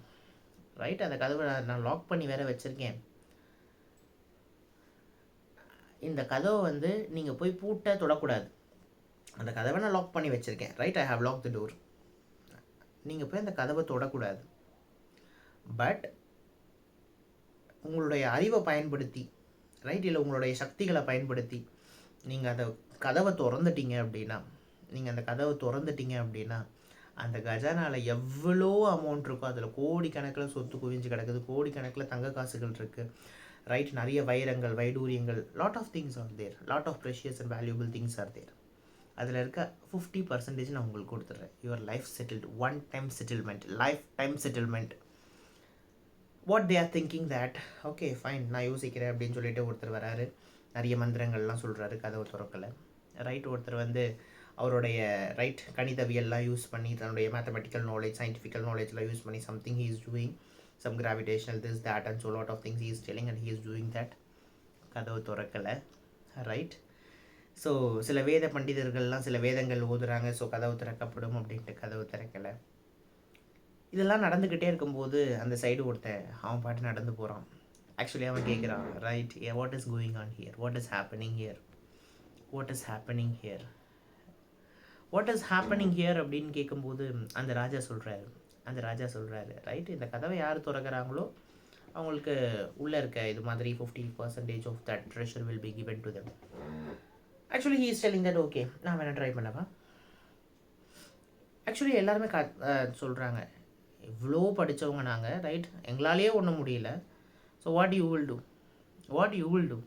ரைட்? அந்த கதவை நான் லாக் பண்ணி வேற வச்சுருக்கேன். இந்த கதவை வந்து நீங்கள் போய் பூட்ட தொடக்கூடாது. அந்த கதவை நான் லாக் பண்ணி வச்சுருக்கேன். Right? I have lock the door. நீங்கள் போய் அந்த கதவை தொடக்கூடாது. பட் உங்களுடைய அறிவை பயன்படுத்தி, ரைட், இல்லை உங்களுடைய சக்திகளை பயன்படுத்தி நீங்கள் அதை கதவை திறந்துட்டீங்க அப்படின்னா, நீங்கள் அந்த கதவை திறந்துட்டீங்க அப்படின்னா, அந்த கஜானாவில் எவ்வளோ அமௌண்ட் இருக்கோ, அதில் கோடிக்கணக்கில் சொத்து குவிஞ்சு கிடக்குது, கோடிக்கணக்கில் தங்க காசுகள் இருக்குது, ரைட்? நிறைய வைரங்கள், வைடூரியங்கள், lot of things are there, lot of precious and valuable things are there. அதில் இருக்க 50% நான் உங்களுக்கு கொடுத்துட்றேன். Your life settled, one time settlement, life time settlement. What they are thinking that, okay fine, நான் யோசிக்கிறேன் அப்படின்னு சொல்லிட்டு ஒருத்தர் வராரு, நிறைய மந்திரங்கள்லாம் சொல்கிறாரு, கதவை திறக்கலை, ரைட்? ஒருத்தர் வந்து அவருடைய ரைட் கணிதவியல்லாம் யூஸ் பண்ணி, தன்னுடைய மேத்தமெட்டிக்கல் நாலேஜ், சயின்டிஃபிக்கல் நாலேஜ்லாம் யூஸ் பண்ணி something he is doing, some gravitational this that and so lot of things he is telling and he is doing that. கதவு திறக்கலை, ரைட்? ஸோ சில வேத பண்டிதர்கள்லாம் சில வேதங்கள் ஓதுறாங்க, ஸோ கதவு திறக்கப்படும் அப்படின்ட்டு கதவு திறக்கலை. இதெல்லாம் நடந்துக்கிட்டே இருக்கும்போது அந்த சைடு ஒருத்தன் அவன் பாட்டு நடந்து போகிறான். ஆக்சுவலி அவன் கேட்குறான், right, what is going on here, what is happening here, what is happening here, what is happening here அப்படின்னு கேட்கும்போது அந்த ராஜா சொல்கிறாரு, ரைட், இந்த கதவை யார் திறக்கிறாங்களோ அவங்களுக்கு உள்ளே இருக்க இது மாதிரி 50% of that treasure will be given to them. Actually he is telling that, okay நான் வேணா ட்ரை பண்ணவா. ஆக்சுவலி எல்லாருமே சொல்கிறாங்க, இவ்வளோ படித்தவங்க நாங்கள், ரைட், எங்களாலேயே ஒன்றும் முடியல, so what you will do.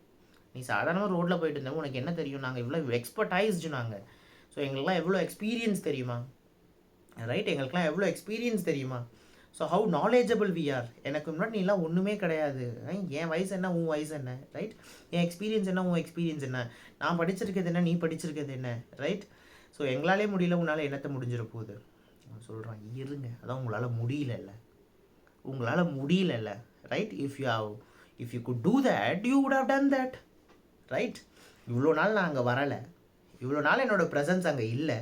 நீ சாதாரணமாக ரோட்டில் போயிட்டு இருந்தேன், உனக்கு என்ன தெரியும், நாங்கள் இவ்வளோ எக்ஸ்பர்டைஸ்டு நாங்கள், ஸோ எங்களுக்குலாம் எவ்வளோ எக்ஸ்பீரியன்ஸ் தெரியுமா, ரைட்? எங்களுக்குலாம் எவ்வளோ எக்ஸ்பீரியன்ஸ் தெரியுமா, so how knowledgeable we are. எனக்கு முன்னாடி நீலாம் ஒன்றுமே கிடையாது, என் வயசு என்ன உன் வயசு என்ன, ரைட்? என் எக்ஸ்பீரியன்ஸ் என்ன உன் எக்ஸ்பீரியன்ஸ் என்ன, நான் படிச்சிருக்கிறது என்ன நீ படிச்சிருக்கிறது என்ன, ரைட்? ஸோ எங்களாலே முடியல, உன்னால் என்னத்தை முடிஞ்சிட போகுது. நான் சொல்கிறான், இருங்க, அதான் உங்களால் முடியலல்ல, right? If you could do that you would have done that, right? இவ்வளோ நாள் நான் அங்கே வரலை, இவ்வளோ நாள் என்னோடய ப்ரெசன்ஸ் அங்கே இல்லை,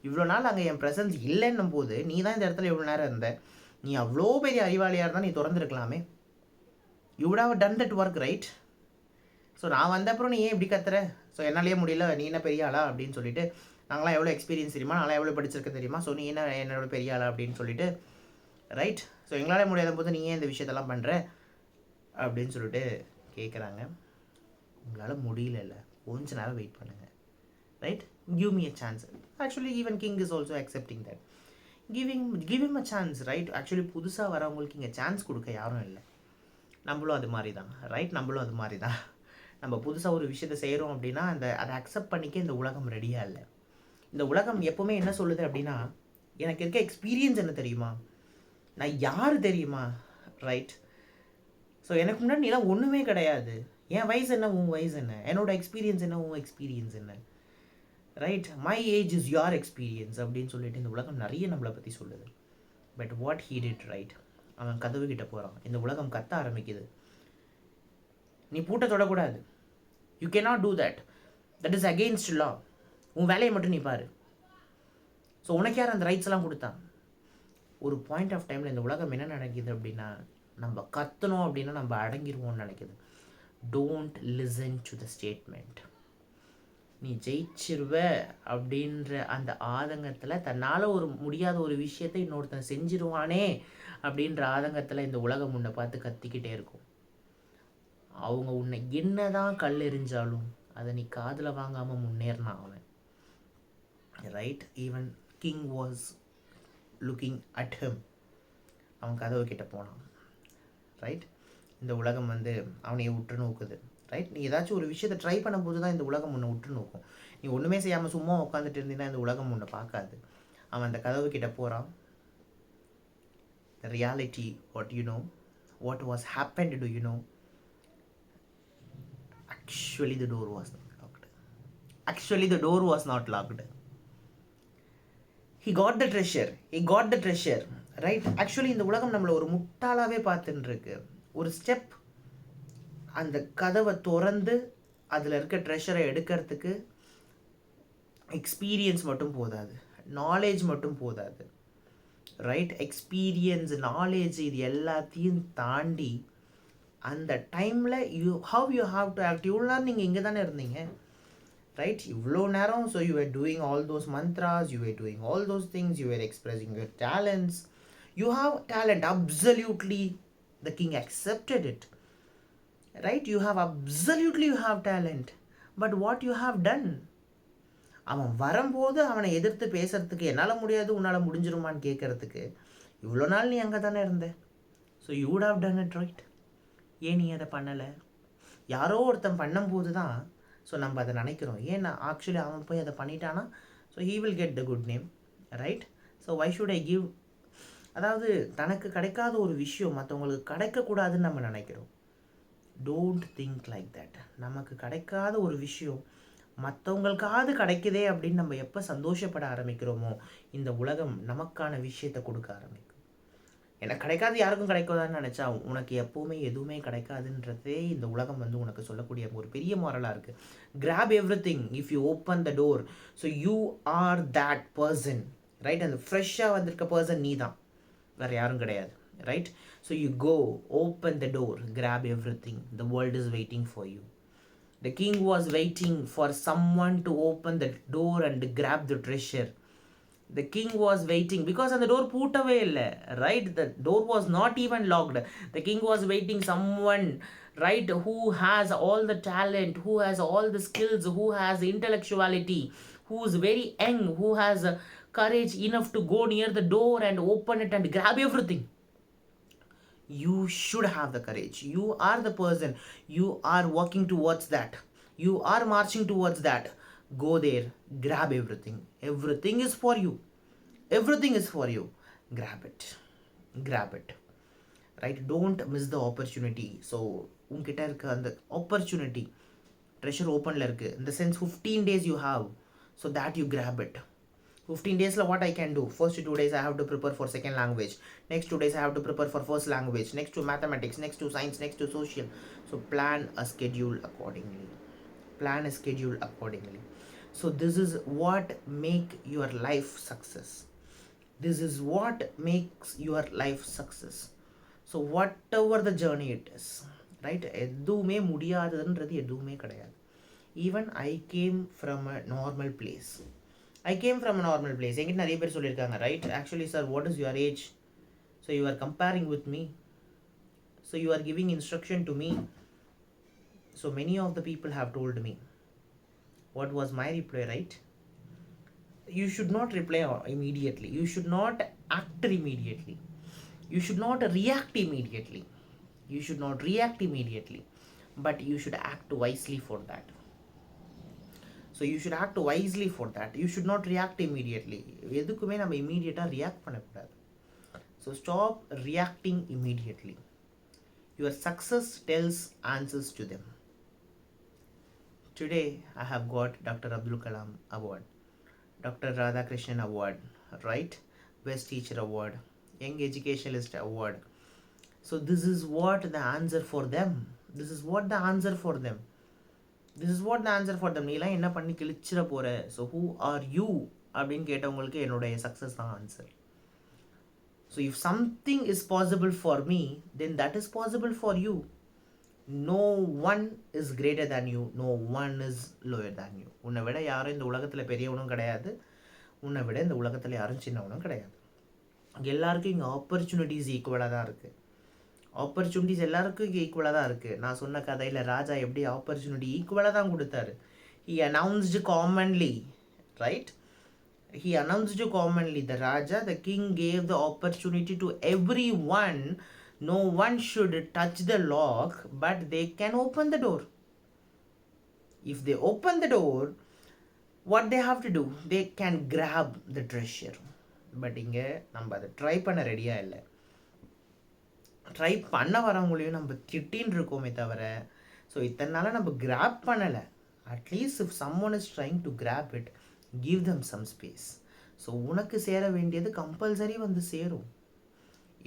இவ்வளோ நாள் அங்கே என் ப்ரெசன்ஸ் இல்லைன்னும் போது நீ தான் இந்த இடத்துல இவ்வளோ நேரம் இருந்த, நீ அவ்வளோ பெரிய அறிவாளியாக இருந்தால் நீ திறந்துருக்கலாமே, you would have done that work, right? So நான் வந்த அப்புறம் நீ ஏன் இப்படி கத்துற, ஸோ என்னாலேயே முடியல, நீ என்ன பெரிய ஆளா அப்படின்னு சொல்லிட்டு, நாங்களாம் எவ்வளோ எக்ஸ்பீரியன்ஸ் தெரியுமா, நாங்களாம் எவ்வளோ படிச்சிருக்க தெரியுமா, ஸோ நீ என்னோட பெரிய ஆளா அப்படின்னு சொல்லிட்டு, ரைட்? ஸோ எங்களாலே முடியாத போது நீ ஏன் இந்த விஷயத்தெல்லாம் பண்ணுற அப்படின்னு சொல்லிட்டு கேட்குறாங்க. உங்களால் முடியல, கொஞ்ச நேரம் வெயிட் பண்ணுங்கள், right? Give me a chance. Actually even king is also accepting that, give him a chance, right? Actually புதுசாக வரவங்களுக்கு இங்கே சான்ஸ் கொடுக்க யாரும் இல்லை, நம்மளும் அது மாதிரி தான், ரைட்? நம்ம புதுசாக ஒரு விஷயத்தை செய்கிறோம் அப்படின்னா அதை அக்செப்ட் பண்ணிக்க இந்த உலகம் ரெடியாக இல்லை. இந்த உலகம் எப்போவுமே என்ன சொல்லுது அப்படின்னா, எனக்கு இருக்க எக்ஸ்பீரியன்ஸ் என்ன தெரியுமா, நான் யார் தெரியுமா, ரைட்? ஸோ எனக்கு முன்னாடி நீலாம் ஒன்றுமே கிடையாது, என் வயசு என்ன உன் வயசு என்ன, என்னோட எக்ஸ்பீரியன்ஸ் என்ன உன் எக்ஸ்பீரியன்ஸ் என்ன, right? My age is your experience அப்படின்னு சொல்லிட்டு இந்த உலகம் நிறைய நம்மளை பற்றி சொல்லுது. But what he did, right? அவன் கதவு கிட்ட போகிறான், இந்த உலகம் கத்த ஆரம்பிக்குது, நீ பூட்டை தொடக்கூடாது, you cannot do that, that is against law, உன் வேலையை மட்டும் நீ பாரு. ஸோ உனக்கு யார் அந்த ரைட்ஸ் எல்லாம் கொடுத்தா? ஒரு பாயிண்ட் ஆஃப் டைமில் இந்த உலகம் என்ன நினைக்கிது அப்படின்னா, நம்ம கத்தணும் அப்படின்னா நம்ம அடங்கிடுவோம்னு நினைக்கிது. Don't listen to the statement. நீ ஜெயிச்சிருவ அப்படின்ற அந்த ஆதங்கத்தில், தன்னால் முடியாத ஒரு விஷயத்தை இன்னொருத்தன் செஞ்சிருவானே அப்படின்ற ஆதங்கத்தில் இந்த உலகம் உன்னை பார்த்து கத்திக்கிட்டே இருக்கும். அவங்க உன்னை என்னதான் கல் எறிஞ்சாலும் அதை நீ காதில் வாங்காமல் முன்னேறினா அவன், right? Even king was looking at him. அவன் கதவு கிட்ட போனான், ரைட்? இந்த உலகம் அவனை உற்று நோக்குது, ரைட்? நீ ஏதாச்சும் ஒரு விஷயத்தை ட்ரை பண்ணும்போது தான் இந்த உலகம் உன்னை உற்று நோக்கும். நீ ஒன்றுமே செய்யாமல் சும்மா உட்காந்துட்டு இருந்தீங்கன்னா இந்த உலகம் உன்னை பார்க்காது. அவன் அந்த கதவு கிட்ட போகிறான். The reality, what you know, what was happened, do you know? Actually the door was not locked. He got the treasure, right? Actually இந்த உலகம் நம்மளை ஒரு முட்டாளாவே பார்த்துட்டு இருக்கு. ஒரு ஸ்டெப் அந்த கதவை திறந்து அதில் இருக்க ட்ரெஷரை எடுக்கிறதுக்கு எக்ஸ்பீரியன்ஸ் மட்டும் போதாது, நாலேஜ் மட்டும் போதாது, ரைட்? எக்ஸ்பீரியன்ஸ், நாலேஜ், இது எல்லாத்தையும் தாண்டி அந்த டைமில் how you have to act. இவ்வளோ நேரம் நீங்கள் இங்கே தானே இருந்தீங்க, ரைட்? இவ்வளோ நேரம். So you are doing all those mantras, you are doing all those things, you are expressing your talents. You have talent, absolutely. The king accepted it, right? You have talent, but what you have done, அவன் வரும்போது அவனை எதிர்த்து பேசுறதுக்கு என்னால் முடியாது உன்னால் முடிஞ்சிருமான்னு கேட்கறதுக்கு இவ்வளோ நாள் நீ அங்கே தானே இருந்த. So you would have done it right. ஏன் நீ அதை பண்ணலை? யாரோ ஒருத்தன் பண்ணும்போது தான் ஸோ நம்ம அதை நினைக்கிறோம். ஏன்னா ஆக்சுவலி அவன் போய் அதை பண்ணிட்டானா so he will get the good name right. So why should I give, அதாவது தனக்கு கிடைக்காத ஒரு விஷயம் மற்றவங்களுக்கு கிடைக்கக்கூடாதுன்னு நம்ம நினைக்கிறோம். Don't think like that. நமக்கு கிடைக்காத ஒரு விஷயம் மற்றவங்களுக்காவது கிடைக்குதே அப்படின்னு நம்ம எப்போ சந்தோஷப்பட ஆரம்பிக்கிறோமோ இந்த உலகம் நமக்கான விஷயத்தை கொடுக்க ஆரம்பிக்கும். எனக்கு கிடைக்காது யாருக்கும் கிடைக்காதான்னு நினச்சா உனக்கு எப்போவுமே எதுவுமே கிடைக்காதுன்றதே இந்த உலகம் வந்து உனக்கு சொல்லக்கூடிய ஒரு பெரிய மாரலாக இருக்குது. Grab everything if you open the door. So you are that person right. அந்த ஃப்ரெஷ்ஷாக வந்திருக்க பர்சன் நீ தான், வேறு யாரும் கிடையாது right. So you go open the door, grab everything, the world is waiting for you. The king was waiting for someone to open the door and grab the treasure. The king was waiting because the door பூட்டவே இல்லை right. The door was not even locked. The king was waiting someone right who has all the talent, who has all the skills, who has intellectuality, who is very young, who has courage enough to go near the door and open it and grab everything. You should have the courage. You are the person. You are working towards that. You are marching towards that. Go there, grab everything. Everything is for you. Everything is for you. Grab it. Grab it. Right? Don't miss the opportunity. So உங்ககிட்ட இருக்க அந்த opportunity treasure openல இருக்கு. In the sense 15 days you have, so that you grab it. 15 days la what I can do? First 2 days I have to prepare for second language. Next 2 days I have to prepare for first language. Next to mathematics. Next to science. Next to social. So plan a schedule accordingly. Plan a schedule accordingly. So this is what make your life success. This is what makes your life success. So whatever the journey it is, right? எதுவுமே முடியாததுன்றது எதுவுமே கிடையாது. Even I came from a normal place. என்கிட்ட நிறைய பேர் சொல்லியிருக்காங்க right. Actually sir what is your age? So you are comparing with me. So you are giving instruction to me. So many of the people have told me. What was my reply right? You should not reply immediately. You should not act immediately. You should not react immediately. You should not react immediately. But you should act wisely for that. So you should act wisely for that. You should not react immediately. எதுக்குமே நம்ம இமீடியட்டாக ரியாக்ட் பண்ணக்கூடாது. So stop reacting immediately. Your success tells answers to them. Today I have got Dr. Abdul Kalam Award, Dr. Radhakrishnan Award, right? Best Teacher Award, Young Educationalist Award. So this is what the answer for them. This is what the answer for them. This is what the answer for them. நீலாம் என்ன பண்ணி கிழிச்சிட போகிற? ஸோ who are you அப்படின்னு கேட்டவங்களுக்கு என்னுடைய சக்ஸஸ் தான் answer. So if something is possible for me then that is possible for you. No one is greater than you. No one is lower than you. உன்னை விட யாரும் இந்த உலகத்தில் பெரியவனும் கிடையாது. உன்னை விட இந்த உலகத்தில் யாரும் சின்னவனும் கிடையாது. எல்லாருக்கும் இங்கே ஆப்பர்ச்சுனிட்டிஸ் ஈக்குவலாக தான் இருக்குது. ஆப்பர்ச்சுனிட்டிஸ் எல்லாருக்கும் இங்கே ஈக்குவலாக தான் இருக்குது. நான் சொன்ன கதையில் ராஜா எப்படி ஆப்பர்ச்சுனிட்டி ஈக்குவலாக தான் கொடுத்தாரு. He announced commonly, right? He announced commonly. The Raja, the king gave the opportunity to everyone. No one should touch the lock, but they can open the door. If they open the door, what they have to do? They can grab the treasure. But இங்கே நம்ம அதை ட்ரை பண்ண ரெடியாக இல்லை. ட்ரை பண்ண வரவங்களையும் நம்ம திட்டின்னு இருக்கோமே தவிர ஸோ இத்தனை நாளாக நம்ம கிராப் பண்ணலை. At least if someone is trying to grab it, give them some space. So உனக்கு சேர வேண்டியது கம்பல்சரி வந்து சேரும்.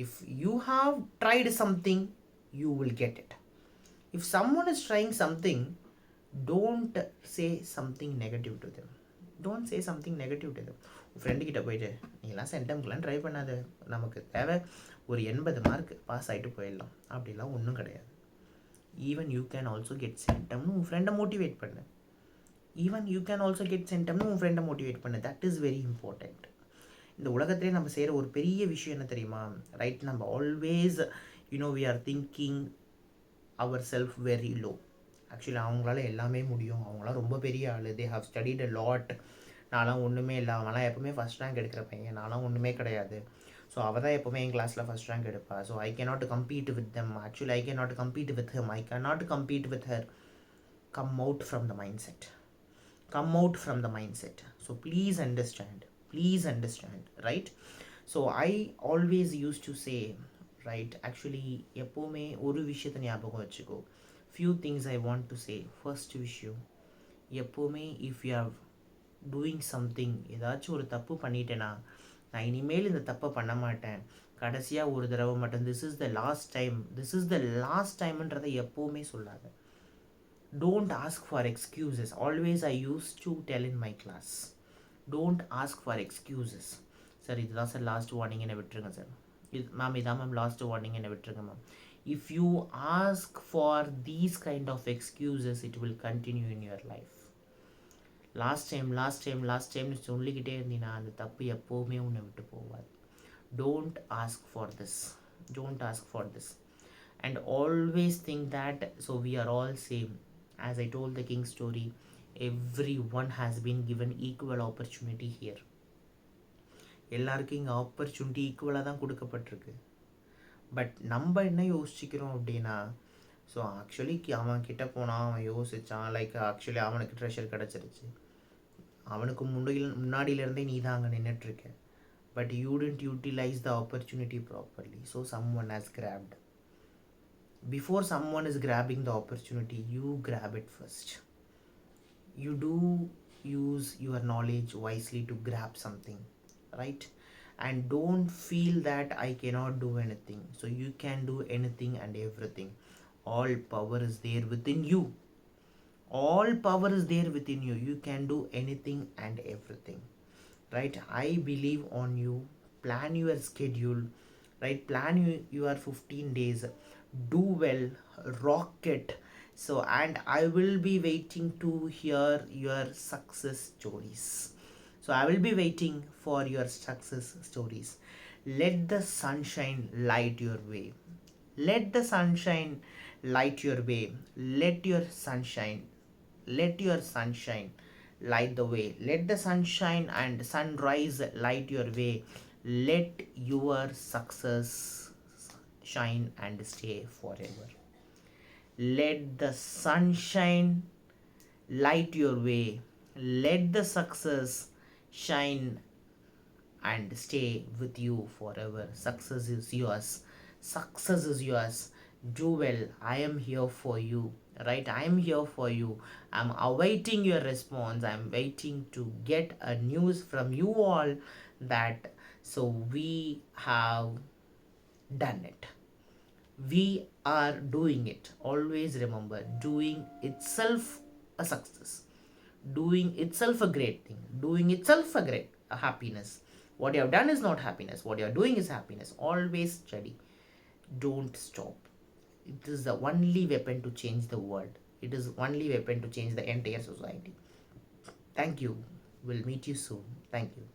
If you have tried something you will get it. If someone is trying something, don't say something negative to them. Don't say something negative to them. உன் ஃப்ரெண்டுக்கிட்ட போயிட்டு நீலாம் சென்டம்க்கெலாம் ட்ரை பண்ணாத, நமக்கு தேவை ஒரு 80 மார்க் பாஸ் ஆகிட்டு போயிடலாம், அப்படிலாம் ஒன்றும் கிடையாது. Even you can also get சென்டம்னு உன் ஃப்ரெண்டை மோட்டிவேட் பண்ணு. Even you can also get சென்டம்னு உன் ஃப்ரெண்டை மோட்டிவேட் பண்ணு. That is very important. இந்த உலகத்திலே நம்ம செய்கிற ஒரு பெரிய விஷயம் என்ன தெரியுமா? ரைட், நம்ம always we are thinking our self very low. Actually அவங்களால எல்லாமே முடியும், அவங்களாம் ரொம்ப பெரிய ஆள், they have studied a lot. நான்லாம் ஒன்றுமே இல்லை, அவன்லாம் எப்போவுமே ஃபஸ்ட் ரேங்க் எடுக்கிற பையன், நான்லாம் ஒன்றுமே கிடையாது. ஸோ அவள் தான் எப்போவுமே என் கிளாஸில் ஃபஸ்ட் ரேங்க் எடுப்பா. So I cannot compete with them. Actually I cannot compete with him, I cannot compete with her. Come out from the mind set, come out from the mindset. So please understand, right? So I always used to say, right, actually எப்போவுமே ஒரு விஷயத்தை ஞாபகம் வச்சுக்கோ. few things I want to say. first விஷயம், எப்போவுமே if you are doing something, ஏதாச்சும் ஒரு தப்பு பண்ணிட்டேன்னா, நான் இனிமேல் இந்த தப்பை பண்ண மாட்டேன், கடைசியாக ஒரு தடவை மட்டும், திஸ் இஸ் த லாஸ்ட் டைம்ன்றதை எப்போவுமே சொல்லாத. Don't ask for excuses. Always I used to tell in my class, don't ask for excuses. Sir இதுதான் சார் லாஸ்ட் வார்னிங், என்னை விட்டுருங்க சார். மேம் இதான் மேம் லாஸ்ட் வார்னிங், என்னை விட்டுருங்க ma'am. If you ask for these kind of excuses, it will continue in your life. Last டைம்னு சொல்லிக்கிட்டே இருந்தீங்கன்னா அந்த தப்பு எப்போவுமே உன்னை விட்டு போவாது. Don't ask for this and always think that, so we are all same. As I told the king story, everyone has been given equal opportunity here. எல்லாருக்கும் இங்கே ஆப்பர்ச்சுனிட்டி ஈக்குவலாக தான் கொடுக்கப்பட்டிருக்கு. பட் நம்ம என்ன யோசிச்சுக்கிறோம் அப்படின்னா, ஸோ ஆக்சுவலி அவன் கிட்ட போனால் அவன் யோசித்தான், லைக் ஆக்சுவலி அவனுக்கு ட்ரெஷர் கிடச்சிருச்சு, அவனுக்கு முன்னாடியிலேருந்தே நீ தான் அங்கே நின்றுட்டுருக்க, but you didn't utilize the opportunity properly. So someone has grabbed. Before someone is grabbing the opportunity, you grab it first. You do use your knowledge wisely to grab something, right? And don't feel that I cannot do anything. So you can do anything and everything. All power is there within you. You can do anything and everything, right? I believe on you. Plan your schedule, right? Plan your 15 days. Do well, rock it. So, and I will be waiting to hear your success stories. So I will be waiting for your success stories. Let the sunshine light your way. Let your sunshine light the way. Let the sunshine and sunrise light your way. Let your success shine and stay forever. Let the sunshine light your way. Let the success shine and stay with you forever. Success is yours. Do well. I am here for you, right? I am here for you. I'm awaiting your response. I'm waiting to get a news from you all that so we have done it. We are doing it. Always remember, doing itself a success, doing itself a great thing, doing itself a happiness. What you have done is not happiness, what you are doing is happiness. Always study, don't stop. It is the only weapon to change the world. It is only weapon to change the entire society. Thank you. We'll meet you soon. Thank you.